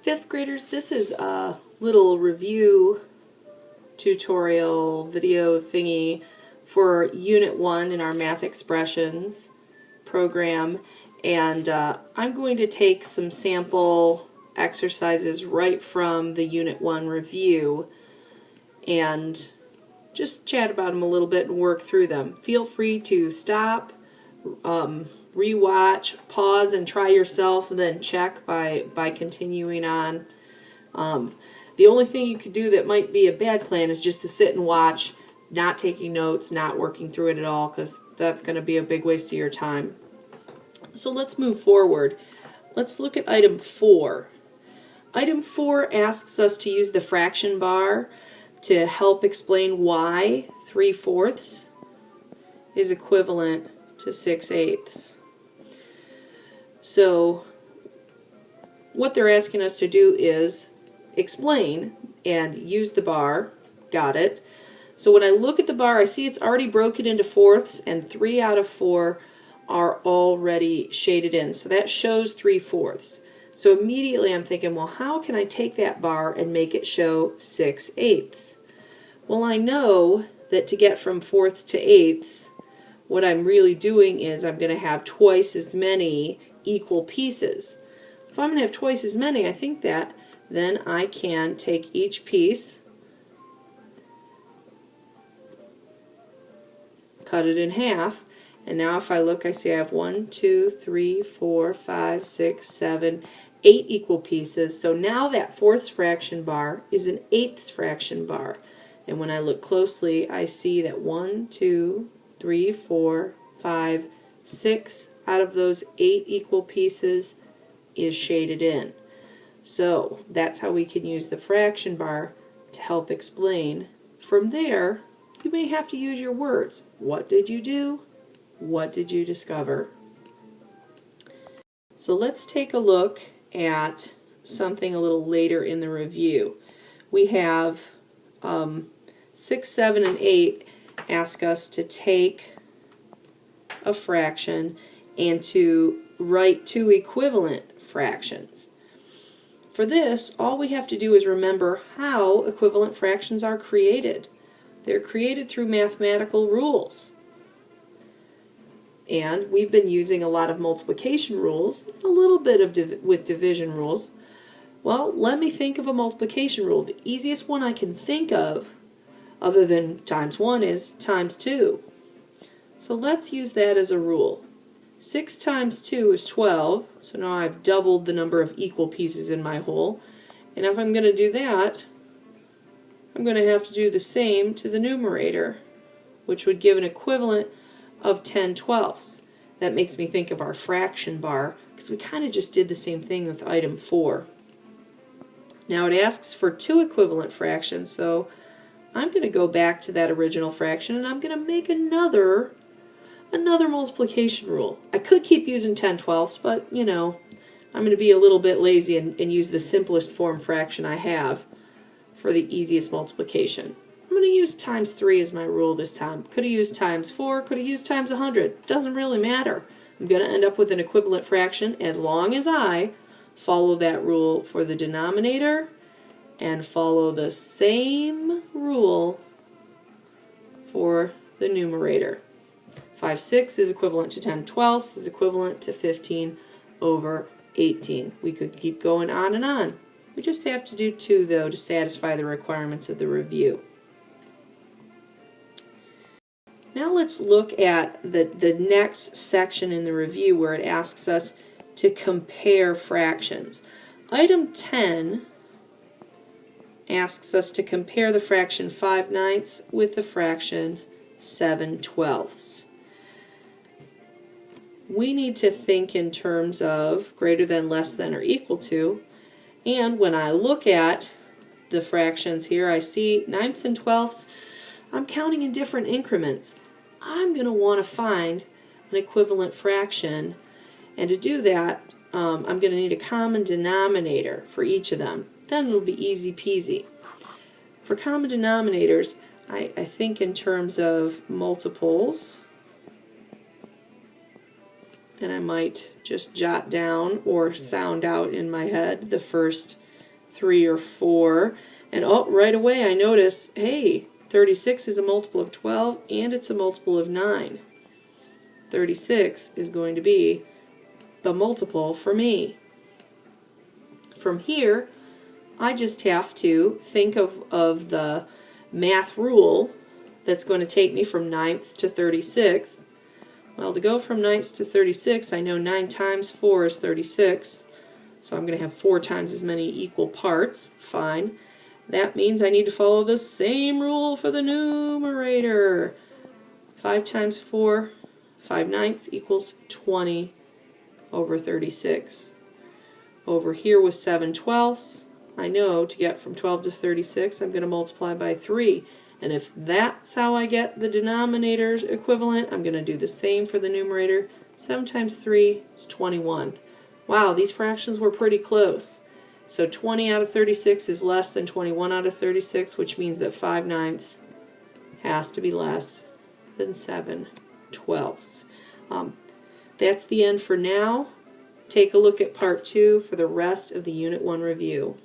Fifth graders, this is a little review tutorial video thingy for Unit 1 in our Math Expressions program, and I'm going to take some sample exercises right from the Unit 1 review and just chat about them a little bit and work through them. Feel free to stop, rewatch, pause, and try yourself, and then check by continuing on. The only thing you could do that might be a bad plan is just to sit and watch, not taking notes, not working through it at all, because that's going to be a big waste of your time. So let's move forward. Let's look at item 4. Item 4 asks us to use the fraction bar to help explain why 3/4 is equivalent to 6/8. So what they're asking us to do is explain and use the bar. Got it. So when I look at the bar, I see it's already broken into fourths, and 3 out of 4 are already shaded in. So that shows 3/4. So immediately I'm thinking, well, how can I take that bar and make it show 6/8? Well, I know that to get from fourths to eighths, what I'm really doing is I'm going to have twice as many equal pieces. If I'm going to have twice as many, I think that then I can take each piece, cut it in half, and now if I look, I see I have 1, 2, 3, 4, 5, 6, 7, 8 equal pieces. So now that fourths fraction bar is an eighths fraction bar. And when I look closely, I see that 1, 2, 3, 4, 5, 6 out of those 8 equal pieces is shaded in. So that's how we can use the fraction bar to help explain. From there, you may have to use your words. What did you do? What did you discover? So let's take a look at something a little later in the review. We have 6, 7, and 8 ask us to take a fraction and to write 2 equivalent fractions. For this, all we have to do is remember how equivalent fractions are created. They're created through mathematical rules. And we've been using a lot of multiplication rules, a little bit of with division rules. Well, let me think of a multiplication rule. The easiest one I can think of, other than times 1, is times 2. So let's use that as a rule. 6 times 2 is 12, so now I've doubled the number of equal pieces in my whole. And if I'm going to do that, I'm going to have to do the same to the numerator, which would give an equivalent of 10/12. That makes me think of our fraction bar, because we kind of just did the same thing with item 4. Now it asks for 2 equivalent fractions, so I'm going to go back to that original fraction and I'm going to make another multiplication rule. I could keep using 10/12, but you know, I'm going to be a little bit lazy and use the simplest form fraction I have for the easiest multiplication. I'm going to use times 3 as my rule this time. Could have used times 4, could have used times 100. Doesn't really matter. I'm going to end up with an equivalent fraction as long as I follow that rule for the denominator and follow the same rule for the numerator. 5/6 is equivalent to 10/12 is equivalent to 15/18. We could keep going on and on. We just have to do 2, though, to satisfy the requirements of the review. Now let's look at the next section in the review where it asks us to compare fractions. Item 10 asks us to compare the fraction 5/9 with the fraction 7/12. We need to think in terms of greater than, less than, or equal to. And when I look at the fractions here, I see 9ths and 12ths. I'm counting in different increments. I'm going to want to find an equivalent fraction. And to do that, I'm going to need a common denominator for each of them. Then it'll be easy peasy. For common denominators, I think in terms of multiples. And I might just jot down or sound out in my head the first 3 or 4. And oh, right away I notice, hey, 36 is a multiple of 12 and it's a multiple of 9. 36 is going to be the multiple for me. From here, I just have to think of the math rule that's going to take me from 9ths to 36th. Well, to go from 9ths to 36, I know 9 times 4 is 36. So I'm going to have 4 times as many equal parts. Fine. That means I need to follow the same rule for the numerator. 5 times 4, 5/9 equals 20 over 36. Over here with 7/12, I know to get from 12 to 36, I'm going to multiply by 3. And if that's how I get the denominator's equivalent, I'm going to do the same for the numerator. 7 times 3 is 21. Wow, these fractions were pretty close. So 20 out of 36 is less than 21 out of 36, which means that 5/9 has to be less than 7/12. That's the end for now. Take a look at part 2 for the rest of the Unit 1 review.